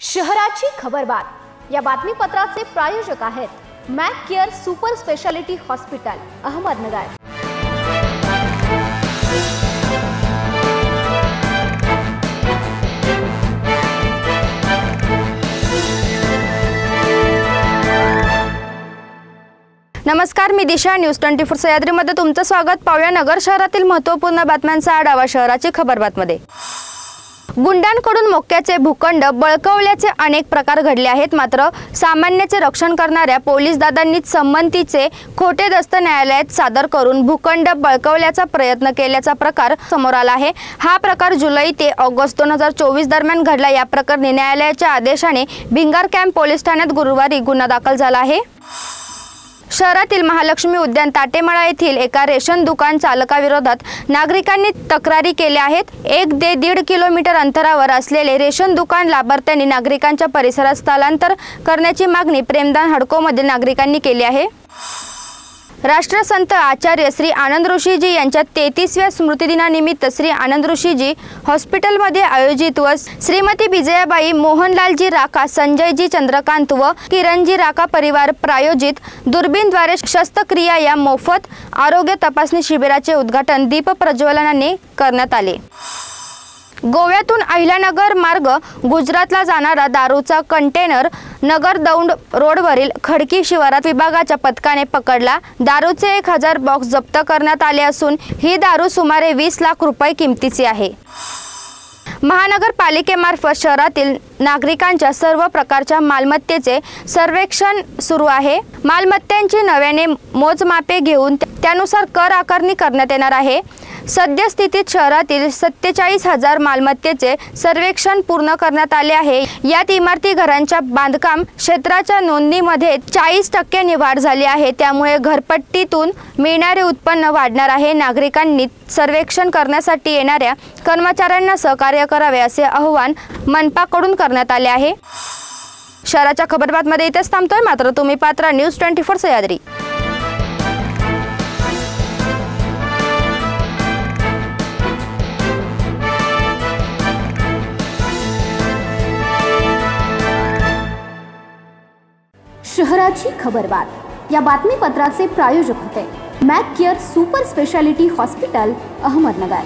शहराची खबरबात या बातमीपत्राचे प्रायोजक आहेत Mac care super speciality hospital Ahmednagar. नमस्कार, मी दिशा। न्यूज 24 सह्याद्रीमध्ये तुमचं स्वागत। पाहूया नगर शहरातील महत्त्वपूर्ण बातम्यांचा आढावा शहराची खबरबातमध्ये। गुंडांकडून मोक्याचे भूखंड बळकावल्याचे अनेक प्रकार घडले आहेत, मात्र सामान्याचे रक्षण करणाऱ्या पोलीस दादांनीच संबंधीचे खोटे दस्त न्यायालयात सादर करून भूखंड बळकावल्याचा प्रयत्न केल्याचा प्रकार समोर आला आहे। हा प्रकार जुलै ते ऑगस्ट 2024 दरम्यान घडला। या प्रकरणी न्यायालयाच्या आदेशाने भिंगार कॅम्प पोलीस ठाण्यात गुरुवारी गुन्हा दाखल झाला आहे। शहरातील महालक्ष्मी उद्यान ताटेमळा येथील एका रेशन दुकान चालकाविरोधात नागरिकांनी तक्रारी केल्या आहेत। 1 ते 1.5 किलोमीटर अंतरावर असलेले रेशन दुकान लाभार्थ्यांनी नागरिकांच्या परिसरात स्थलांतर करण्याची मागणी प्रेमदान हडकोमधील नागरिकांनी केली आहे। राष्ट्रसंत आचार्य श्री आनंद ऋषीजी यांच्या 33व्या स्मृतिदिनानिमित्त श्री आनंद ऋषीजी हॉस्पिटलमध्ये आयोजित व श्रीमती विजयाबाई मोहनलालजी राका, संजयजी चंद्रकांत व किरणजी राका परिवार प्रायोजित दुर्बीणद्वारे शस्त्रक्रिया या मोफत आरोग्य तपासणी शिबिराचे उद्घाटन दीप प्रज्वलनाने करण्यात आले। गोव्यातून अहिल्यानगर मार्ग गुजरातला जाणारा दारूचा कंटेनर नगर दौंड रोडवरील खडकी शिवारात विभागाच्या पथकाने पकडला। दारूचे 1000 बॉक्स जप्त करण्यात आले असून ही दारू सुमारे 20 लाख रुपये किमतीची आहे। महानगरपालिकेमार्फत शहरातील नागरिकांच्या सर्व प्रकारच्या मालमत्तेचे सर्वेक्षण सुरू आहे। मालमत्तांची नव्याने मोजमापे घेऊन त्यानुसार कर आकारणी करण्यात येणार आहे। सद्यस्थितीत शहरातील 47,000 मालमत्तेचे सर्वेक्षण पूर्ण करण्यात आले आहे। यात इमारती घरांच्या बांधकाम क्षेत्राच्या नोंदणीमध्ये 40% वाढ झाली आहे, त्यामुळे घरपट्टीतून मिळणारे उत्पन्न वाढणार आहे। नागरिकांनी सर्वेक्षण करण्यासाठी येणाऱ्या कर्मचाऱ्यांना सहकार्य करावे असे आवाहन मनपाकडून करण्यात आले आहे। शहराच्या खबरबातमध्ये इथेच थांबतोय, मात्र तुम्ही पात्र न्यूज 24 सह्याद्री। शहराची खबरबात या बातमीपत्राचे प्रायोजक होते Mac care super speciality hospital Ahmednagar.